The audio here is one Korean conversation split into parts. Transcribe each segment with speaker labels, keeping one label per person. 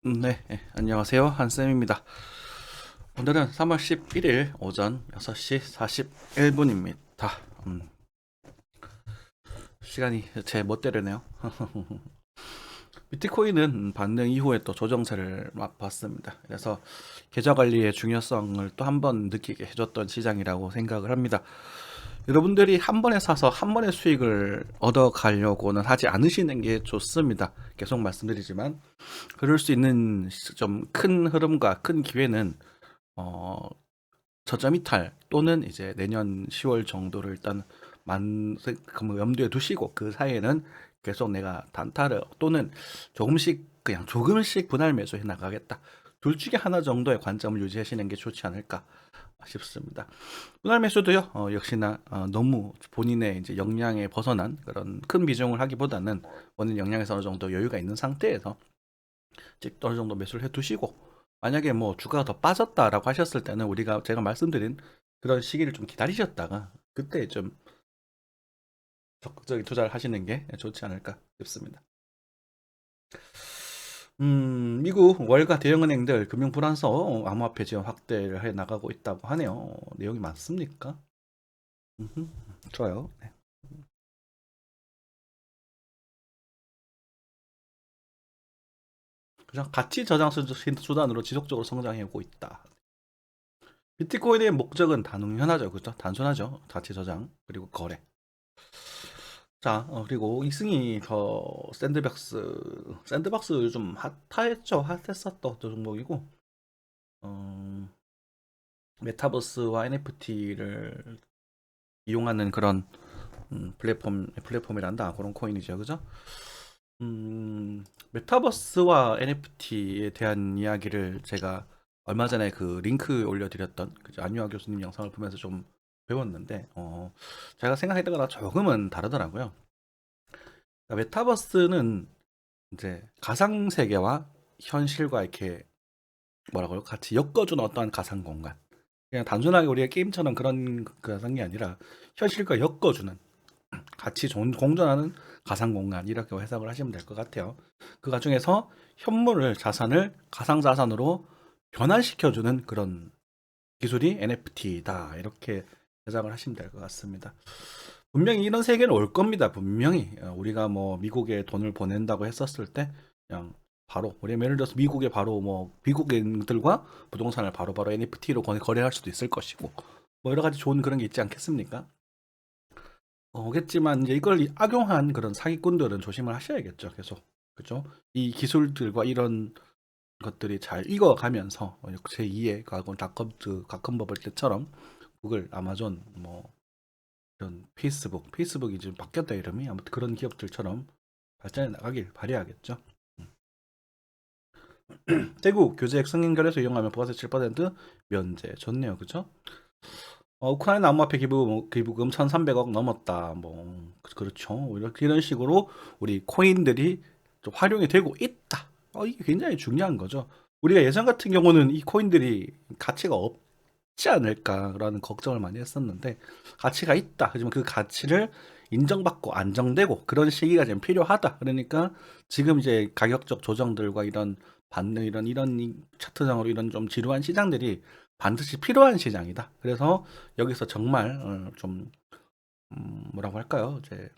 Speaker 1: 네, 안녕하세요. 한쌤입니다. 오늘은 3월 11일 오전 6시 41분입니다. 시간이 제 멋대로네요. 비트코인은 반등 이후에 또 조정세를 맛봤습니다. 그래서 계좌 관리의 중요성을 또 한 번 느끼게 해줬던 시장이라고 생각을 합니다. 여러분들이 한 번에 사서 한 번에 수익을 얻어가려고는 하지 않으시는 게 좋습니다. 계속 말씀드리지만 그럴 수 있는 좀 큰 흐름과 큰 기회는 어, 저점 이탈 또는 이제 내년 10월 정도를 일단 염두에 두시고 그 사이에는 계속 내가 단타를 또는 조금씩 분할 매수해 나가겠다. 둘 중에 하나 정도의 관점을 유지하시는 게 좋지 않을까 싶습니다. 분할 매수도요, 역시나 너무 본인의 이제 역량에 벗어난 그런 큰 비중을 하기보다는 본인 역량에서 어느 정도 여유가 있는 상태에서 어느 정도 매수를 해 두시고, 만약에 뭐 주가가 더 빠졌다라고 하셨을 때는 제가 말씀드린 그런 시기를 좀 기다리셨다가 그때 좀 적극적인 투자를 하시는 게 좋지 않을까 싶습니다. 미국 월가 대형은행들 금융 불안서 암호화폐 지원 확대를 해 나가고 있다고 하네요. 내용이 많습니까? 음흠, 좋아요. 네. 그죠? 가치 저장 수단으로 지속적으로 성장하고 있다. 비트코인의 목적은 단순하죠, 그죠? 단순하죠. 가치 저장 그리고 거래. 자, 그리고 이승이 샌드박스 요즘 핫했죠. 핫했었던 종목이고, 어, 메타버스와 NFT를 이용하는 그런 플랫폼이란다. 그런 코인이죠. 그죠? 메타버스와 NFT에 대한 이야기를 제가 얼마 전에 그 링크 올려드렸던 그죠? 안유아 교수님 영상을 보면서 좀 배웠는데, 제가 생각했던 거랑 조금은 다르더라고요. 그러니까 메타버스는 이제 가상 세계와 현실과 이렇게 뭐라고요? 같이 엮어주는 어떠한 가상 공간. 그냥 단순하게 우리가 게임처럼 그런 가상이 아니라 현실과 엮어주는 같이 공존하는 가상 공간 이렇게 해석을 하시면 될 것 같아요. 그 중에서 자산을 가상 자산으로 변환시켜주는 그런 기술이 NFT다 이렇게 해석을 하시면 될 것 같습니다. 분명히 이런 세계는 올 겁니다. 분명히 우리가 뭐 미국에 돈을 보낸다고 했었을 때 그냥 바로 우리 예를 들어서 미국에 바로 뭐 미국인들과 부동산을 바로바로 NFT로 거래할 수도 있을 것이고 뭐 여러 가지 좋은 그런 게 있지 않겠습니까? 오겠지만 이제 이걸 악용한 그런 사기꾼들은 조심을 하셔야겠죠. 계속 그죠? 이 기술들과 이런 것들이 잘 익어가면서 제2의 닷컴 버블 때처럼 구글, 아마존, 뭐 이런 페이스북이 지금 바뀌었다 이름이 아무튼 그런 기업들처럼 발전해 나가길 바라야겠죠. 대구 교재액 승인결에서 이용하면 부가세 7% 면제 좋네요, 그죠? 우크라이나 암호화폐 기부금 1,300억 넘었다. 뭐 그렇죠. 이런 식으로 우리 코인들이 좀 활용이 되고 있다. 이게 굉장히 중요한 거죠. 우리가 예전 같은 경우는 이 코인들이 가치가 없지 않을까라는 걱정을 많이 했었는데 가치가 있다. 하지만 그 가치를 인정받고 안정되고 그런 시기가 좀 필요하다. 그러니까 지금 이제 가격적 조정들과 이런 반등 이런 차트상으로 이런 좀 지루한 시장들이 반드시 필요한 시장이다. 그래서 여기서 정말 좀 뭐라고 할까요? 이제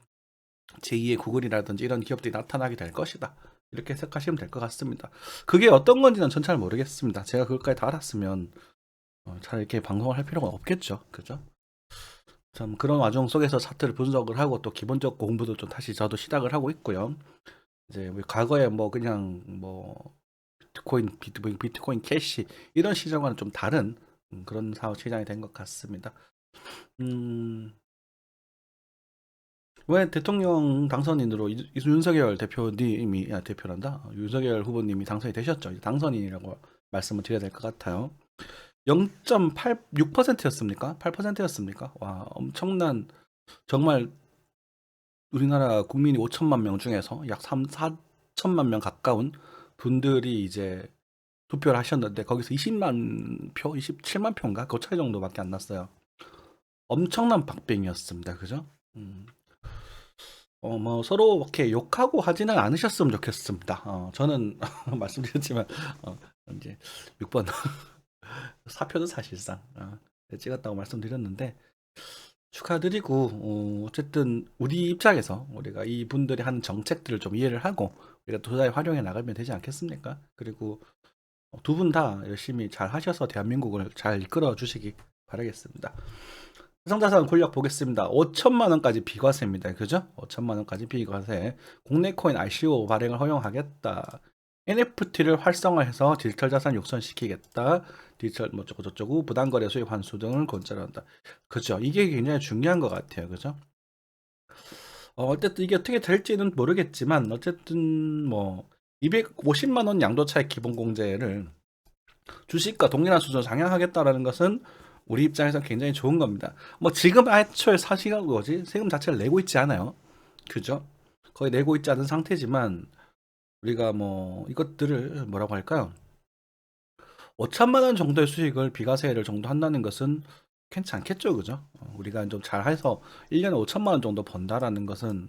Speaker 1: 제2의 구글이라든지 이런 기업들이 나타나게 될 것이다. 이렇게 생각하시면 될 것 같습니다. 그게 어떤 건지는 전 잘 모르겠습니다. 제가 그것까지 다 알았으면 잘 이렇게 방송을 할 필요가 없겠죠. 그죠? 참 그런 와중 속에서 차트를 분석을 하고 또 기본적 공부도 좀 다시 저도 시작을 하고 있고요. 이제 우리 과거에 뭐 그냥 뭐 비트코인 캐시 이런 시장과는 좀 다른 그런 사업 시장이 된 것 같습니다. 음, 왜 대통령 당선인으로 윤석열 대표님이 대표란다. 윤석열 후보님이 당선이 되셨죠. 이제 당선인이라고 말씀을 드려야 될 것 같아요. 0.86%였습니까? 8%였습니까? 와, 엄청난 정말 우리나라 국민이 5천만 명 중에서 약 4천만 명 가까운 분들이 이제 투표를 하셨는데 거기서 20만 표, 27만 표인가? 그 차이 정도밖에 안 났어요. 엄청난 박빙이었습니다. 그죠? 음. 뭐 서로 이렇게 욕하고 하지는 않으셨으면 좋겠습니다. 저는 말씀드렸지만 이제 6번 사표도 사실상 찍었다고 말씀드렸는데 축하드리고 어쨌든 우리 입장에서 우리가 이분들이 하는 정책들을 좀 이해를 하고 우리가 도저히 활용해 나가면 되지 않겠습니까? 그리고 두 분 다 열심히 잘 하셔서 대한민국을 잘 이끌어 주시기 바라겠습니다. 해상자산 권력 보겠습니다. 5천만 원까지 비과세입니다. 그죠? 5천만 원까지 비과세. 국내 코인 ICO 발행을 허용하겠다. NFT를 활성화해서 디지털 자산 육성시키겠다. 디지털 뭐 어쩌고 저쩌고 부당거래 수익 환수 등을 권장한다. 그죠? 이게 굉장히 중요한 것 같아요. 그죠? 어쨌든 이게 어떻게 될지는 모르겠지만 어쨌든 뭐 250만 원 양도차익 기본공제를 주식과 동일한 수준으로 상향하겠다라는 것은 우리 입장에서 굉장히 좋은 겁니다. 뭐 지금 애초에 사실은 뭐지 세금 자체를 내고 있지 않아요. 그죠? 거의 내고 있지 않은 상태지만 우리가 뭐 이것들을 뭐라고 할까요? 5천만 원 정도의 수익을 비과세를 정도 한다는 것은 괜찮겠죠, 그죠? 우리가 좀 잘해서 1년에 5천만 원 정도 번다라는 것은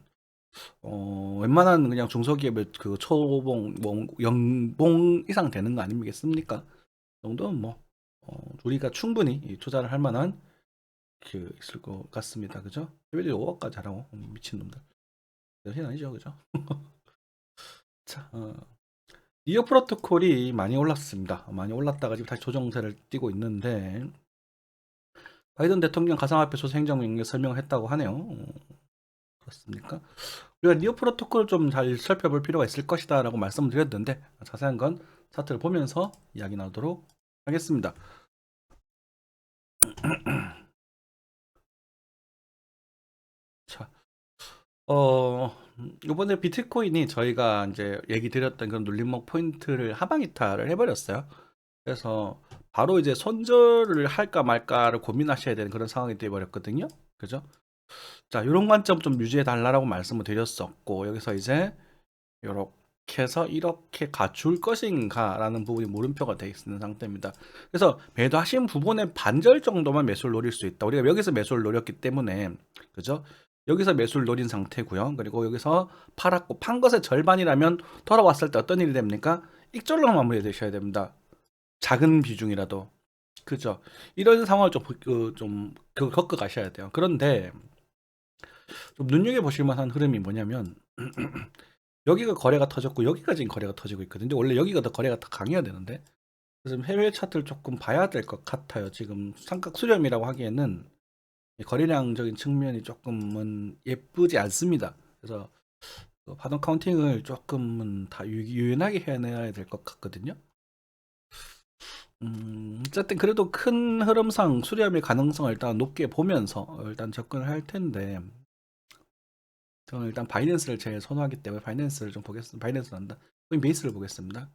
Speaker 1: 웬만한 그냥 중소기업의 그 초봉 뭐 연봉 이상 되는 거 아니겠습니까? 정도는 뭐 우리가 충분히 투자를 할 만한 그 있을 것 같습니다. 그죠? 해외들이 5억까지 하라고 미친놈들. 여신 아니죠, 그죠? 자, 니어 프로토콜이 많이 올랐습니다. 많이 올랐다가 지금 다시 조정세를 띄고 있는데 바이든 대통령 가상화폐 소수 행정명령 설명을 했다고 하네요. 그렇습니까? 우리가 니어 프로토콜을 좀 잘 살펴볼 필요가 있을 것이다라고 말씀을 드렸는데 자세한 건 차트를 보면서 이야기 나누도록 하겠습니다. 자, 이번에 비트코인이 저희가 이제 얘기 드렸던 그런 눌림목 포인트를 하방 이탈을 해버렸어요. 그래서 바로 이제 손절을 할까 말까를 고민하셔야 되는 그런 상황이 되어버렸거든요. 그죠? 자, 이런 관점 좀 유지해 달라고 말씀을 드렸었고 여기서 이제 이렇게 해서 이렇게 갖출 것인가라는 부분이 물음표가 되어 있는 상태입니다. 그래서 매도하신 부분의 반절 정도만 매수를 노릴 수 있다. 우리가 여기서 매수를 노렸기 때문에 그죠? 여기서 매수를 노린 상태고요. 그리고 여기서 팔았고 판 것의 절반이라면 돌아왔을 때 어떤 일이 됩니까? 익절로 마무리 되셔야 됩니다. 작은 비중이라도 그죠? 이런 상황을 좀 겪어 가셔야 돼요. 그런데 좀 눈여겨 보실 만한 흐름이 뭐냐면 여기가 거래가 터졌고 여기가 지금 거래가 터지고 있거든요. 원래 여기가 더 거래가 더 강해야 되는데 그래서 해외 차트를 조금 봐야 될 것 같아요. 지금 삼각 수렴이라고 하기에는 거래량적인 측면이 조금은 예쁘지 않습니다. 그래서 파동 카운팅을 조금은 다 유연하게 해내야 될 것 같거든요. 어쨌든 그래도 큰 흐름상 수렴의 가능성을 일단 높게 보면서 일단 접근을 할 텐데 저는 일단 바이낸스를 제일 선호하기 때문에 바이낸스를 좀 보겠습니다. 바이낸스 난다. 베이스를 보겠습니다.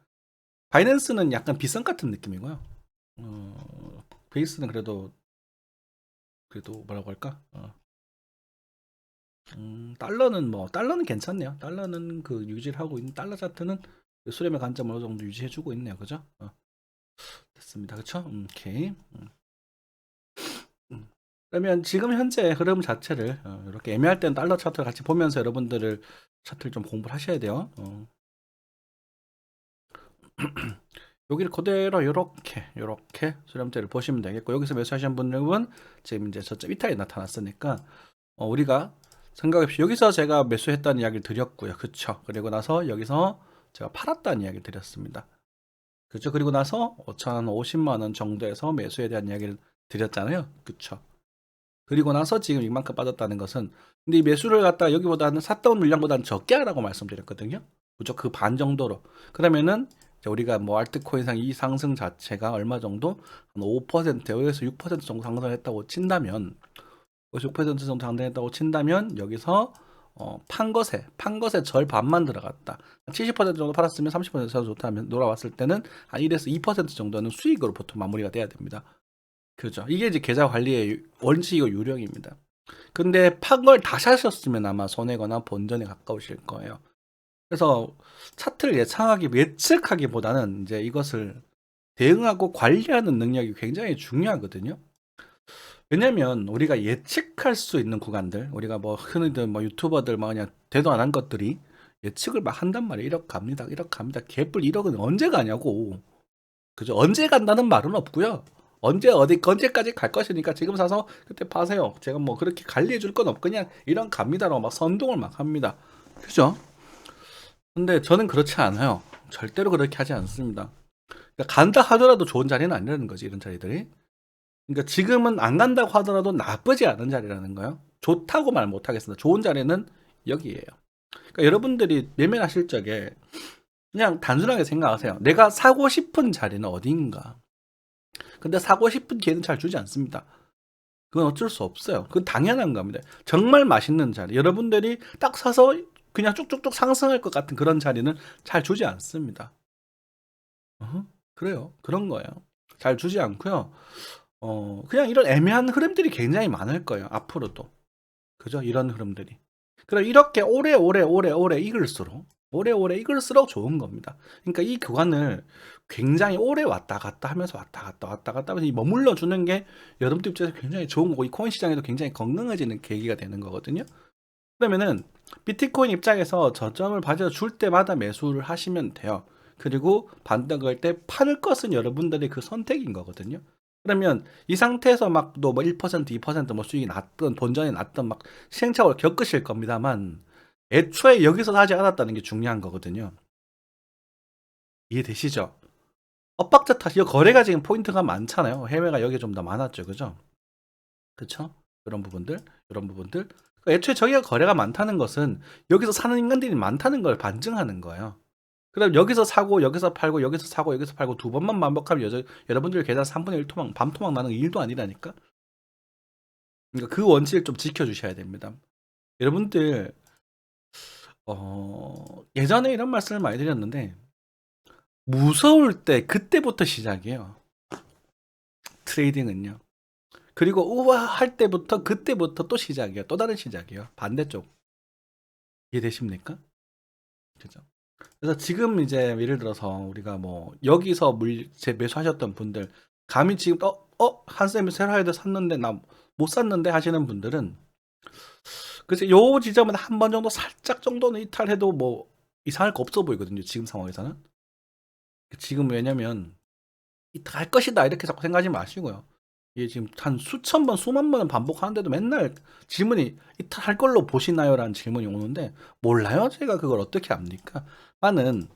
Speaker 1: 바이낸스는 약간 비싼 같은 느낌이고요. 베이스는 그래도 뭐라고 할까? 달러는 괜찮네요. 달러는 그 유지를 하고 있는 달러 차트는 그 수렴의 관점을 어느 정도 유지해주고 있네요. 그죠? 됐습니다. 그쵸? 오케이. 그러면 지금 현재 흐름 자체를 이렇게 애매할 때는 달러 차트를 같이 보면서 여러분들을 차트를 좀 공부를 하셔야 돼요. 여기를 그대로 이렇게 수렴대를 보시면 되겠고 여기서 매수하신 분들은 지금 이제 저점 이탈이 나타났으니까 우리가 생각 없이 여기서 제가 매수했다는 이야기를 드렸고요. 그쵸? 그리고 나서 여기서 제가 팔았다는 이야기를 드렸습니다. 그죠? 그리고 나서 5,050만 원 정도에서 매수에 대한 이야기를 드렸잖아요. 그쵸? 그리고 나서 지금 이만큼 빠졌다는 것은 근데 이 매수를 갖다 여기보다는 샀던 물량보다는 적게 하라고 말씀드렸거든요. 그죠? 그 반 정도로. 그러면은 우리가 뭐 알트코인상 이 상승 자체가 얼마 정도 한 5%에서 6% 정도 상승했다고 친다면 6% 정도 상승했다고 친다면 여기서 판 것에 절 반만 들어갔다. 70% 정도 팔았으면 30% 좋다면 돌아왔을 때는 한 1에서 2% 정도는 수익으로 보통 마무리가 돼야 됩니다. 그죠? 이게 이제 계좌 관리의 원칙이고 유령입니다. 근데 판 걸 다 사셨으면 아마 손해거나 본전에 가까우실 거예요. 그래서 차트를 예측하기보다는 이제 이것을 대응하고 관리하는 능력이 굉장히 중요하거든요. 왜냐면 우리가 예측할 수 있는 구간들, 우리가 뭐 흔히들 뭐 유튜버들 뭐 그냥 되도 안 한 것들이 예측을 막 한단 말이에요. 1억 갑니다. 1억 갑니다. 개뿔 1억은 언제 가냐고. 그죠? 언제 간다는 말은 없고요. 언제까지 갈 것이니까 지금 사서 그때 파세요. 제가 뭐 그렇게 관리해 줄 건 없고 그냥 1억 갑니다라고 막 선동을 막 합니다. 그죠? 근데 저는 그렇지 않아요. 절대로 그렇게 하지 않습니다. 그러니까 간다 하더라도 좋은 자리는 아니라는 거지, 이런 자리들이. 그러니까 지금은 안 간다고 하더라도 나쁘지 않은 자리라는 거예요. 좋다고 말 못하겠습니다. 좋은 자리는 여기에요. 그러니까 여러분들이 매매하실 적에 그냥 단순하게 생각하세요. 내가 사고 싶은 자리는 어디인가? 근데 사고 싶은 기회는 잘 주지 않습니다. 그건 어쩔 수 없어요. 그건 당연한 겁니다. 정말 맛있는 자리, 여러분들이 딱 사서 그냥 쭉쭉쭉 상승할 것 같은 그런 자리는 잘 주지 않습니다. 그래요. 그런 거예요. 잘 주지 않고요. 그냥 이런 애매한 흐름들이 굉장히 많을 거예요. 앞으로도. 그죠? 이런 흐름들이. 그럼 이렇게 오래 익을수록 좋은 겁니다. 그러니까 이 구간을 굉장히 오래 왔다 갔다 하면서 이 머물러 주는 게 여러분들 입장에서 굉장히 좋은 거고, 이 코인 시장에도 굉장히 건강해지는 계기가 되는 거거든요. 그러면은 비트코인 입장에서 저점을 받아 줄 때마다 매수를 하시면 돼요. 그리고 반등 걸 때 파는 것은 여러분들의 그 선택인 거거든요. 그러면 이 상태에서 막 또 뭐 1%, 2%뭐 수익이 났든 본전이 났든 막 시행착오를 겪으실 겁니다만, 애초에 여기서 사지 않았다는 게 중요한 거거든요. 이해되시죠? 엇박자 탓이요. 거래가 지금 포인트가 많잖아요. 해외가 여기 좀 더 많았죠. 그죠? 그쵸? 이런 부분들. 애초에 저기가 거래가 많다는 것은 여기서 사는 인간들이 많다는 걸 반증하는 거예요. 그럼 여기서 사고 여기서 팔고 여기서 사고 여기서 팔고 두 번만 반복하면 여러분들 계좌 3분의 1 토막 밤토막 나는 일도 아니라니까. 그러니까 그 원칙을 좀 지켜주셔야 됩니다. 여러분들 예전에 이런 말씀을 많이 드렸는데, 무서울 때 그때부터 시작이에요. 트레이딩은요. 그리고 우와 할 때부터 그때부터 또 시작이에요. 또 다른 시작이에요. 반대쪽. 이해되십니까? 그죠? 그래서 지금 이제 예를 들어서 우리가 뭐 여기서 매수하셨던 분들, 감히 지금 한쌤이 세라이드 샀는데 나 못 샀는데 하시는 분들은, 그래서 요 지점은 한 번 정도 살짝 정도는 이탈해도 뭐 이상할 거 없어 보이거든요. 지금 상황에서는. 지금 왜냐면 이탈할 것이다 이렇게 자꾸 생각하지 마시고요. 이게 지금 한 수천 번, 수만 번은 반복하는데도 맨날 질문이 이탈할 걸로 보시나요? 라는 질문이 오는데, 몰라요. 제가 그걸 어떻게 압니까? 나는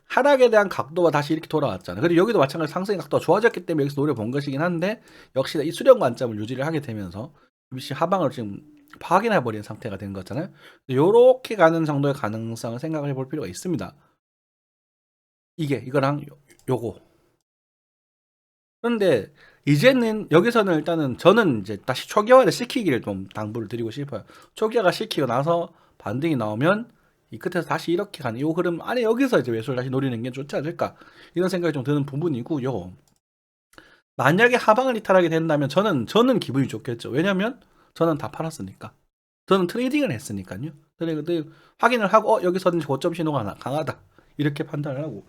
Speaker 1: 하락에 대한 각도가 다시 이렇게 돌아왔잖아요. 그리고 여기도 마찬가지로 상승의 각도가 좋아졌기 때문에 여기서 노려본 것이긴 한데, 역시나 이 수령 관점을 유지를 하게 되면서 BBC 하방을 지금 확인해버린 상태가 된 거잖아요. 요렇게 가는 정도의 가능성을 생각을 해볼 필요가 있습니다. 이거랑 요거. 그런데 이제는 여기서는 일단은 저는 이제 다시 초기화를 시키기를 좀 당부를 드리고 싶어요. 초기화가 시키고 나서 반등이 나오면 이 끝에서 다시 이렇게 가는 이 흐름 안에 여기서 이제 매수를 다시 노리는 게 좋지 않을까, 이런 생각이 좀 드는 부분이고요. 만약에 하방을 이탈하게 된다면 저는 기분이 좋겠죠. 왜냐면 저는 다 팔았으니까. 저는 트레이딩을 했으니까요. 트레이딩 확인을 하고 여기서는 고점 신호가 강하다 이렇게 판단을 하고,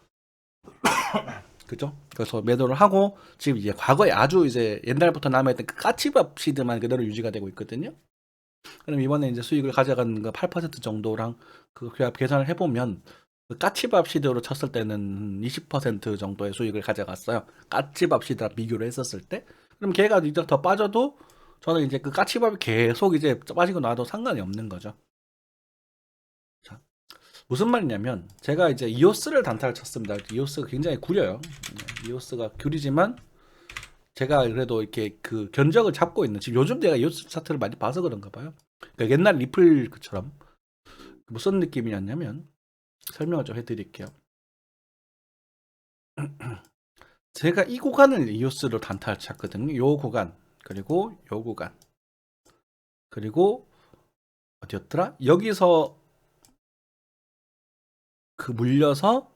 Speaker 1: 그죠? 그래서 매도를 하고 지금 이제 과거에 아주 이제 옛날부터 남아있던 그 까치밥 시드만 그대로 유지가 되고 있거든요. 그럼 이번에 이제 수익을 가져가는 거 8% 정도랑 그 계산을 해보면, 그 까치밥 시드로 쳤을 때는 20% 정도의 수익을 가져갔어요. 까치밥 시드랑 비교를 했었을 때. 그럼 걔가 이제 더 빠져도 저는 이제 그 까치밥이 계속 이제 빠지고 나도 상관이 없는 거죠. 자, 무슨 말이냐면 제가 이제 이오스를 단타를 쳤습니다. 이오스가 굉장히 구려요. 이오스가 구리지만 제가 그래도 이렇게 그 견적을 잡고 있는, 지금 요즘 내가 이오스 차트를 많이 봐서 그런가 봐요. 그러니까 옛날 리플처럼 무슨 느낌이었냐면, 설명을 좀 해드릴게요. 제가 이 구간을 이오스로 단타를 쳤거든요. 요 구간, 그리고 요 구간, 그리고 어디였더라? 여기서 그 물려서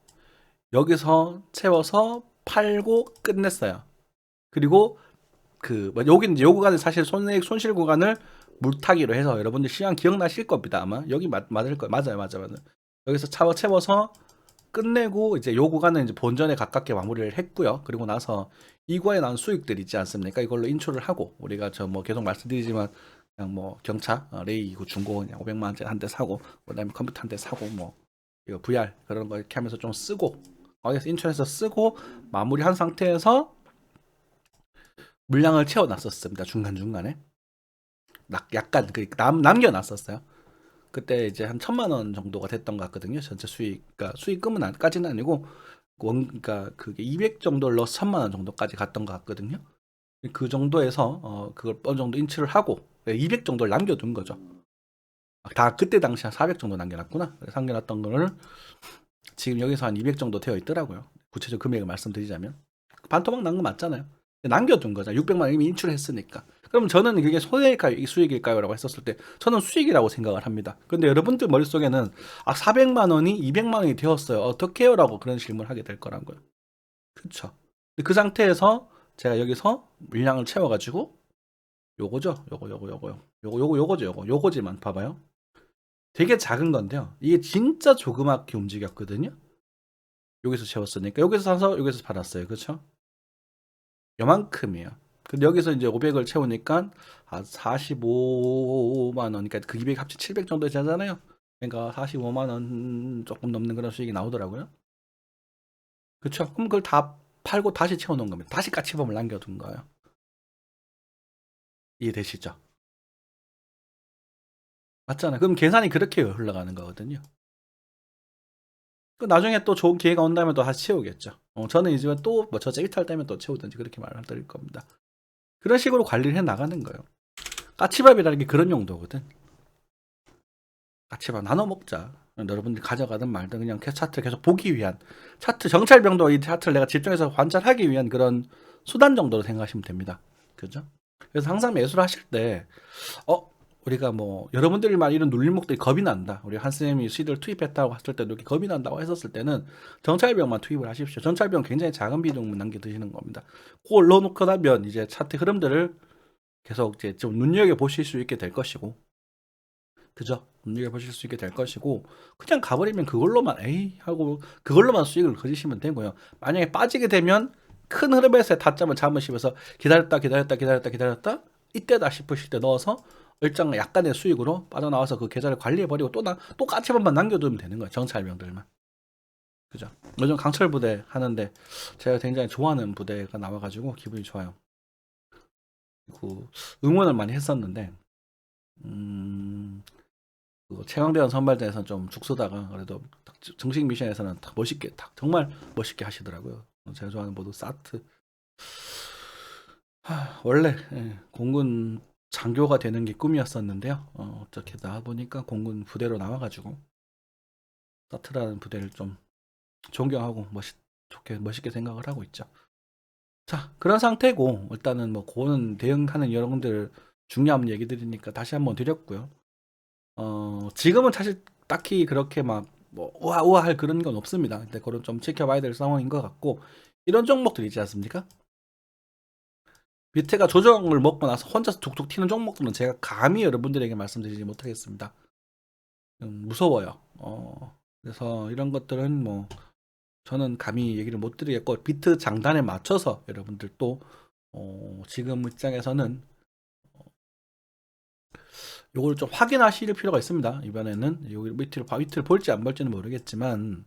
Speaker 1: 여기서 채워서 팔고 끝냈어요. 그리고 여기는 요 구간은 사실 손해액 손실 구간을 물타기로 해서 여러분들 시간 기억나실 겁니다. 아마 여기 맞을 거예요. 맞아요. 여기서 채워서 끝내고 이제 요 구간은 이제 본전에 가깝게 마무리를 했고요. 그리고 나서 이 구간에 나온 수익들 있지 않습니까? 이걸로 인출을 하고, 우리가 저 뭐 계속 말씀드리지만 그냥 뭐 경차 레이 그 중고 그냥 500만 원짜리 한 대 사고 그다음에 컴퓨터 한 대 사고 뭐 이거 VR 그런 거 이렇게 하면서 좀 쓰고 어디서 인출해서 쓰고 마무리한 상태에서 물량을 채워놨었습니다. 중간중간에 약간 남겨놨었어요. 그때 이제 한 1,000만 원 정도가 됐던 것 같거든요. 전체 수익, 그러니까 수익금은 아니고 그러니까 그게 200 정도를 넣어서 1,000만 원 정도까지 갔던 것 같거든요. 그 정도에서 그걸 어느 정도 인출을 하고 200 정도를 남겨둔 거죠. 다 그때 당시 한 400 정도 남겨놨구나. 그래서 남겨놨던 거를 지금 여기서 한 200 정도 되어 있더라고요. 구체적 금액을 말씀드리자면 반토막 난 거 맞잖아요. 남겨둔 거죠. 600만 원 이미 인출했으니까. 그럼 저는 그게 손해일까요? 수익일까요? 라고 했었을 때 저는 수익이라고 생각을 합니다. 근데 여러분들 머릿속에는 400만 원이 200만 원이 되었어요. 어떻게 해요? 라고 그런 질문을 하게 될 거라고요. 그쵸. 그 상태에서 제가 여기서 물량을 채워가지고 요거죠. 요거지만 봐봐요. 되게 작은 건데요. 이게 진짜 조그맣게 움직였거든요. 여기서 채웠으니까 여기서 사서 여기서 팔았어요. 그렇죠? 요만큼이에요. 근데 여기서 이제 500을 채우니까 한 45만 원, 그러니까 그 200 합치 700 정도 되잖아요. 그러니까 45만 원 조금 넘는 그런 수익이 나오더라고요. 그렇죠? 그럼 그걸 다 팔고 다시 채워놓은 겁니다. 다시 까치범을 남겨둔 거예요. 이해되시죠? 맞잖아요. 그럼 계산이 그렇게 흘러가는 거거든요. 나중에 또 좋은 기회가 온다면 또 다시 채우겠죠. 저는 이제 또 뭐 저자 이탈되면 또 채우든지 그렇게 말을 드릴 겁니다. 그런 식으로 관리를 해 나가는 거예요. 까치밥이라는 게 그런 용도거든. 까치밥 나눠 먹자. 여러분들이 가져가든 말든 그냥 차트를 계속 보기 위한 차트 정찰병도 이 차트를 내가 집중해서 관찰하기 위한 그런 수단 정도로 생각하시면 됩니다. 그죠? 그래서 항상 매수를 하실 때 우리가 뭐 여러분들이 말 이런 눌림목들이 겁이 난다. 우리 한쌤이 수익을 투입했다고 했을 때도 이렇게 겁이 난다고 했었을 때는 정찰병만 투입을 하십시오. 정찰병 굉장히 작은 비중만 남겨 드시는 겁니다. 그걸 넣어놓고 나면 이제 차트 흐름들을 계속 이제 좀 눈여겨 보실 수 있게 될 것이고, 그죠? 눈여겨 보실 수 있게 될 것이고, 그냥 가버리면 그걸로만 에이 하고 그걸로만 수익을 거두시면 되고요. 만약에 빠지게 되면 큰 흐름에서의 타점을 잡으시면서 기다렸다 이때다 싶으실 때 넣어서 일정 약간의 수익으로 빠져나와서 그 계좌를 관리해버리고 또 까치밥만 남겨두면 되는 거예요. 정찰병들만. 그죠? 요즘 강철 부대 하는데 제가 굉장히 좋아하는 부대가 나와가지고 기분이 좋아요. 그 응원을 많이 했었는데 그 최강대원 선발대에서는 좀 죽쓰다가 그래도 정식 미션에서는 멋있게 정말 멋있게 하시더라고요. 제가 좋아하는 모두 사트. 원래 공군 장교가 되는 게 꿈이었었는데요. 어떻게 나와보니까 공군 부대로 나와가지고 사트라는 부대를 좀 존경하고 멋있게 생각을 하고 있죠. 자, 그런 상태고 일단은 뭐 그거는 대응하는 여러분들 중요한 얘기들이니까 다시 한번 드렸고요. 지금은 사실 딱히 그렇게 막 뭐 우와 할 그런 건 없습니다. 근데 그건 좀 지켜봐야 될 상황인 것 같고 이런 종목들 있지 않습니까? 밑에가 조정을 먹고 나서 혼자서 툭툭 튀는 종목들은 제가 감히 여러분들에게 말씀드리지 못하겠습니다. 무서워요. 그래서 이런 것들은 뭐 저는 감히 얘기를 못 드리겠고 비트 장단에 맞춰서 여러분들 또 지금 입장에서는 요걸 좀 확인하실 필요가 있습니다. 이번에는 여기 밑을 볼지 안 볼지는 모르겠지만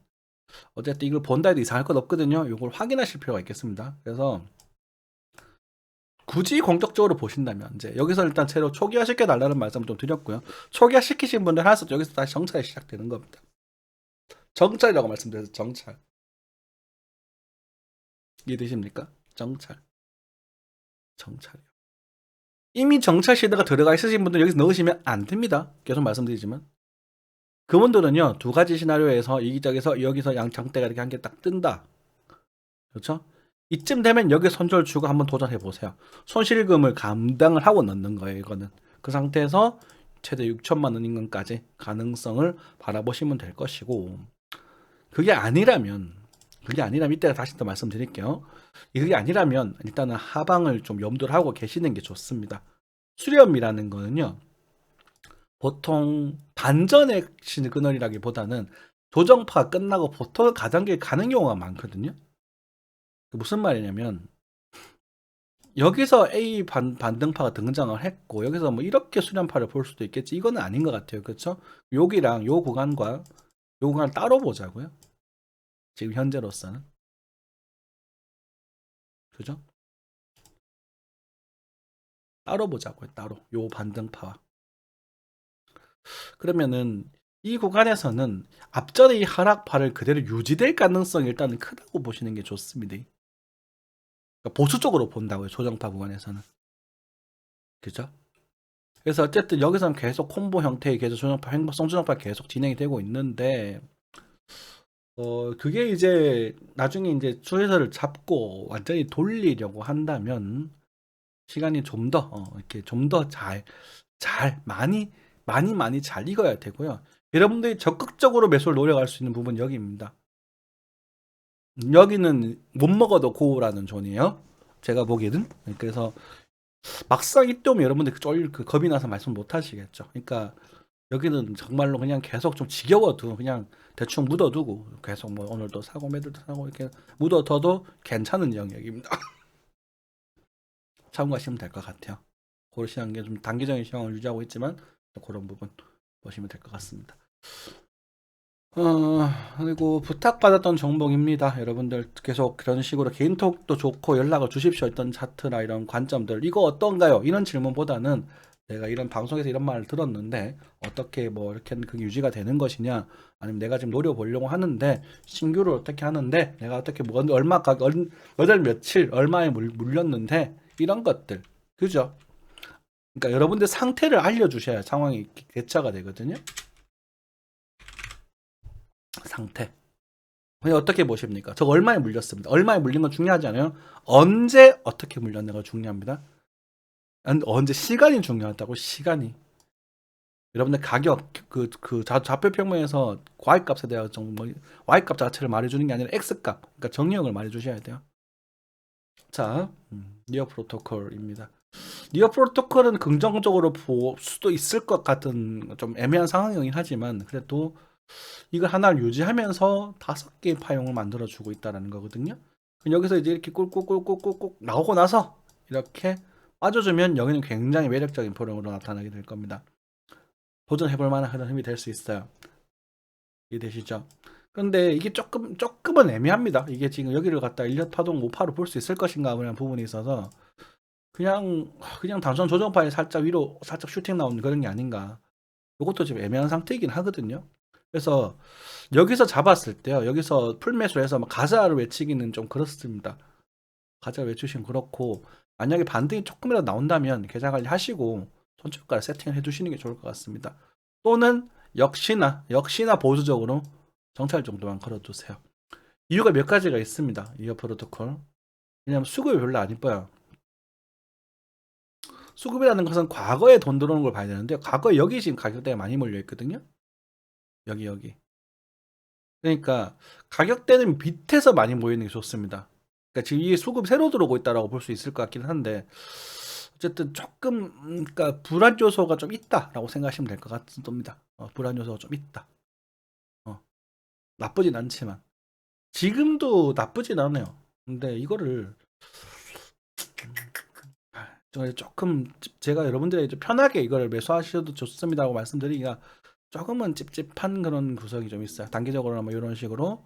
Speaker 1: 어쨌든 이걸 본다 해도 이상할 것 없거든요. 요걸 확인하실 필요가 있겠습니다. 그래서 굳이 공격적으로 보신다면 이제 여기서 일단 새로 초기화 시켜달라는 말씀 좀 드렸고요. 초기화 시키신 분들 하나씩 여기서 다시 정찰이 시작되는 겁니다. 정찰이라고 말씀드려서 정찰. 이해되십니까? 정찰이요. 이미 정찰 시대가 들어가 있으신 분들 여기서 넣으시면 안 됩니다. 계속 말씀드리지만 그분들은요 2가지 시나리오에서 이기적에서 여기서 양장대가 이렇게 한 개 딱 뜬다. 그렇죠? 이쯤 되면 여기 손절 주고 한번 도전해 보세요. 손실금을 감당을 하고 넣는 거예요. 이거는 그 상태에서 최대 6천만 원 인근까지 가능성을 바라보시면 될 것이고 그게 아니라면 이때가 다시 또 말씀드릴게요. 그게 아니라면 일단은 하방을 좀 염두를 하고 계시는 게 좋습니다. 수렴이라는 거는요 보통 반전의 시그널이라기보다는 조정파가 끝나고 보통 가단계에 가는 경우가 많거든요. 무슨 말이냐면 여기서 A 반등파가 등장을 했고 여기서 뭐 이렇게 수렴파를 볼 수도 있겠지. 이거는 아닌 것 같아요. 그렇죠? 여기랑 요 구간과 요 구간을 따로 보자고요. 지금 현재로서는. 그죠? 따로 보자고요. 따로. 요 반등파와. 그러면은 이 구간에서는 앞전의 이 하락파를 그대로 유지될 가능성이 일단은 크다고 보시는 게 좋습니다. 그러니까 보수적으로 본다고요. 조정파 구간에서는. 그죠? 그래서 어쨌든 여기서는 계속 콤보 형태의 계속 조정파, 행복성 조정파 계속 진행이 되고 있는데 그게 이제 나중에 이제 추세선을 잡고 완전히 돌리려고 한다면 시간이 좀 더 이렇게 좀 더 많이 잘 익어야 되고요. 여러분들이 적극적으로 매수를 노려갈 수 있는 부분 여기입니다. 여기는 못 먹어도 고우라는 존이에요. 제가 보기에는. 그래서 막상 이때 오면 여러분들 겁이 나서 말씀 못 하시겠죠. 그러니까 여기는 정말로 그냥 계속 좀 지겨워도 그냥 대충 묻어두고 계속 뭐 오늘도 사고 매들도 사고 이렇게 묻어둬도 괜찮은 영역입니다. 참고하시면 될 것 같아요. 고르시는 게 좀 단기적인 시황을 유지하고 있지만 그런 부분 보시면 될 것 같습니다. 그리고 부탁받았던 정보입니다. 여러분들 계속 그런 식으로 개인톡도 좋고 연락을 주십시오. 했던 차트나 이런 관점들 이거 어떤가요? 이런 질문보다는 내가 이런 방송에서 이런 말을 들었는데 어떻게 뭐 이렇게 그게 유지가 되는 것이냐 아니면 내가 지금 노려보려고 하는데 신규를 어떻게 하는데 내가 어떻게 뭐 얼마 몇월 며칠 얼마에 물렸는데 이런 것들 그죠? 그러니까 여러분들 상태를 알려주셔야 상황이 대처가 되거든요. 상태. 그냥 어떻게 보십니까? 저 얼마에 물렸습니다. 얼마에 물린 건 중요하지 않아요. 언제 어떻게 물렸냐가 중요합니다. 언제 시간이 중요하다고 시간이. 여러분들 가격 좌표평면에서 Y값에 대한 정보 Y값 자체를 말해주는 게 아니라 X값 그러니까 정의역을 말해주셔야 돼요. 자 니어 프로토콜입니다. 니어 프로토콜은 긍정적으로 볼 수도 있을 것 같은 좀 애매한 상황이긴 하지만 그래도 이걸 하나를 유지하면서 5개의 파형을 만들어주고 있다는 거거든요. 여기서 이제 이렇게 꿀꿀꿀꿀꿀 나오고 나서 이렇게 빠져주면 여기는 굉장히 매력적인 프로그램으로 나타나게 될 겁니다. 도전해볼 만한 흐름이 될 수 있어요. 이해되시죠? 그런데 이게 조금은 애매합니다. 이게 지금 여기를 갖다 1년 파동 5파로 볼 수 있을 것인가 하는 부분이 있어서 그냥 단순 조정파에 살짝 위로 살짝 슈팅 나오는 그런 게 아닌가. 이것도 지금 애매한 상태이긴 하거든요. 그래서 여기서 잡았을 때요. 여기서 풀매수해서 가자를 외치기는 좀 그렇습니다. 가자를 외치시면 그렇고 만약에 반등이 조금이라도 나온다면 계좌 관리 하시고 손절가 세팅을 해두시는 게 좋을 것 같습니다. 또는 역시나 보수적으로 정찰 정도만 걸어두세요. 이유가 몇 가지가 있습니다. 이어 프로토콜. 왜냐하면 수급이 별로 안 이뻐요. 수급이라는 것은 과거에 돈 들어오는 걸 봐야 되는데 과거에 여기 지금 가격대가 많이 몰려 있거든요. 여기. 그러니까 가격대는 밑에서 많이 모이는 게 좋습니다. 그러니까 지금 이 수급 새로 들어오고 있다라고 볼 수 있을 것 같긴 한데 어쨌든 조금 그러니까 불안 요소가 좀 있다라고 생각하시면 될 것 같습니다. 불안 요소가 좀 있다. 나쁘진 않지만 지금도 나쁘진 않아요. 근데 이거를 조금 제가 여러분들에게 좀 편하게 이걸 매수하셔도 좋습니다라고 말씀드리기가 조금은 찝찝한 그런 구석이 좀 있어요. 단기적으로는 뭐 이런 식으로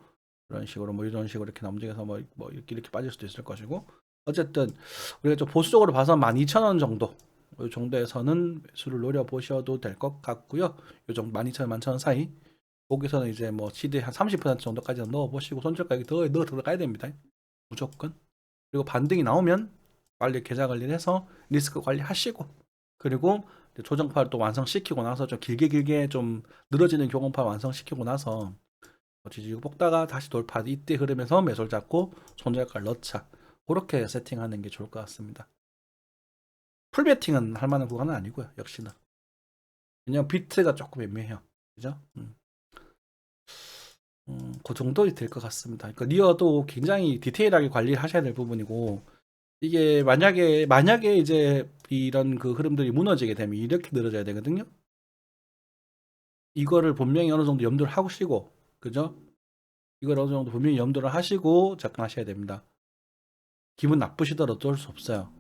Speaker 1: 이렇게 움직여서 뭐 이렇게 빠질 수도 있을 것이고 어쨌든 우리가 좀 보수적으로 봐서 12,000원 정도 이 정도에서는 매수를 노려보셔도 될 것 같고요. 이 정도 12,000원, 11,000원 사이 거기서는 이제 뭐 시대 한 30% 정도까지 넣어보시고 손절가액 넣어 들어가야 됩니다. 무조건. 그리고 반등이 나오면 빨리 계좌 관리를 해서 리스크 관리하시고 그리고 조정파를 또 완성시키고 나서 좀 길게 좀 늘어지는 교공파 완성시키고 나서 지지고 뽑다가 다시 돌파 이때 흐름에서 매수를 잡고 손절가를 넣자 그렇게 세팅하는 게 좋을 것 같습니다. 풀베팅은 할 만한 구간은 아니고요. 역시나 왜냐면 비트가 조금 애매해요. 그죠? 그 정도 될 것 같습니다. 그러니까 니어도 굉장히 디테일하게 관리를 하셔야 될 부분이고 이게 만약에 이제 이런 그 흐름들이 무너지게 되면 이렇게 늘어져야 되거든요. 이거를 분명히 어느 정도 염두를 하시고 그죠? 이걸 어느 정도 분명히 염두를 하시고 접근하셔야 됩니다. 기분 나쁘시더라도 어쩔 수 없어요.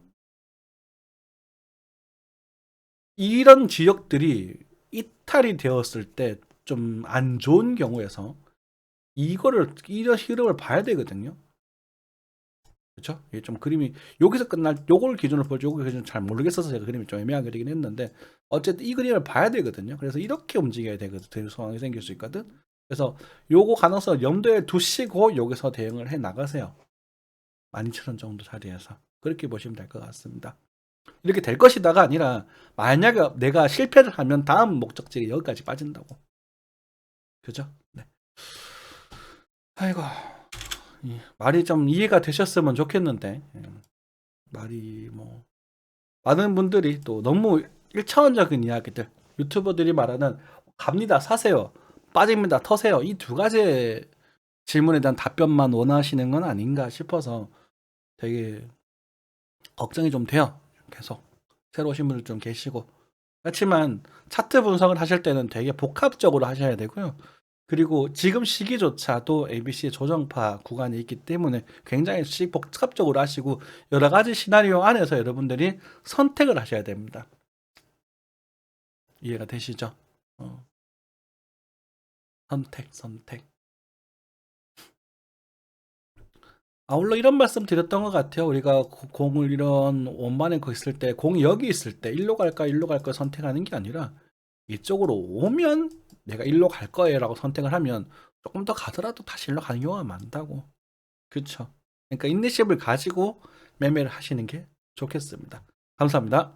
Speaker 1: 이런 지역들이 이탈이 되었을 때 좀 안 좋은 경우에서 이거를 이런 흐름을 봐야 되거든요. 그렇죠? 이게 좀 그림이 여기서 끝날 요걸 기준으로 볼지 요걸 기준으로 잘 모르겠어서 제가 그림이 좀 애매하게 되긴 했는데 어쨌든 이 그림을 봐야 되거든요. 그래서 이렇게 움직여야 되는 상황이 생길 수 있거든. 그래서 요거 가능성을 염두에 두시고 여기서 대응을 해 나가세요. 12,000원 정도 자리에서 그렇게 보시면 될 것 같습니다. 이렇게 될 것이다가 아니라 만약에 내가 실패를 하면 다음 목적지가 여기까지 빠진다고. 그죠? 네. 아이고 말이 좀 이해가 되셨으면 좋겠는데 말이 뭐 많은 분들이 또 너무 1차원적인 이야기들 유튜버들이 말하는 갑니다 사세요 빠집니다 터세요 이 두 가지 질문에 대한 답변만 원하시는 건 아닌가 싶어서 되게 걱정이 좀 돼요. 계속 새로 오신 분들 좀 계시고 그렇지만 차트 분석을 하실 때는 되게 복합적으로 하셔야 되고요. 그리고 지금 시기조차도 ABC의 조정파 구간이 있기 때문에 굉장히 복합적으로 하시고 여러 가지 시나리오 안에서 여러분들이 선택을 하셔야 됩니다. 이해가 되시죠? 선택. 아울러 이런 말씀 드렸던 것 같아요. 우리가 공을 이런 원반에 있을 때, 공이 여기 있을 때, 일로 갈까, 일로 갈까 선택하는 게 아니라, 이쪽으로 오면 내가 일로 갈 거예요 라고 선택을 하면 조금 더 가더라도 다시 일로 가는 경우가 많다고. 그쵸. 그러니까 인내심을 가지고 매매를 하시는 게 좋겠습니다. 감사합니다.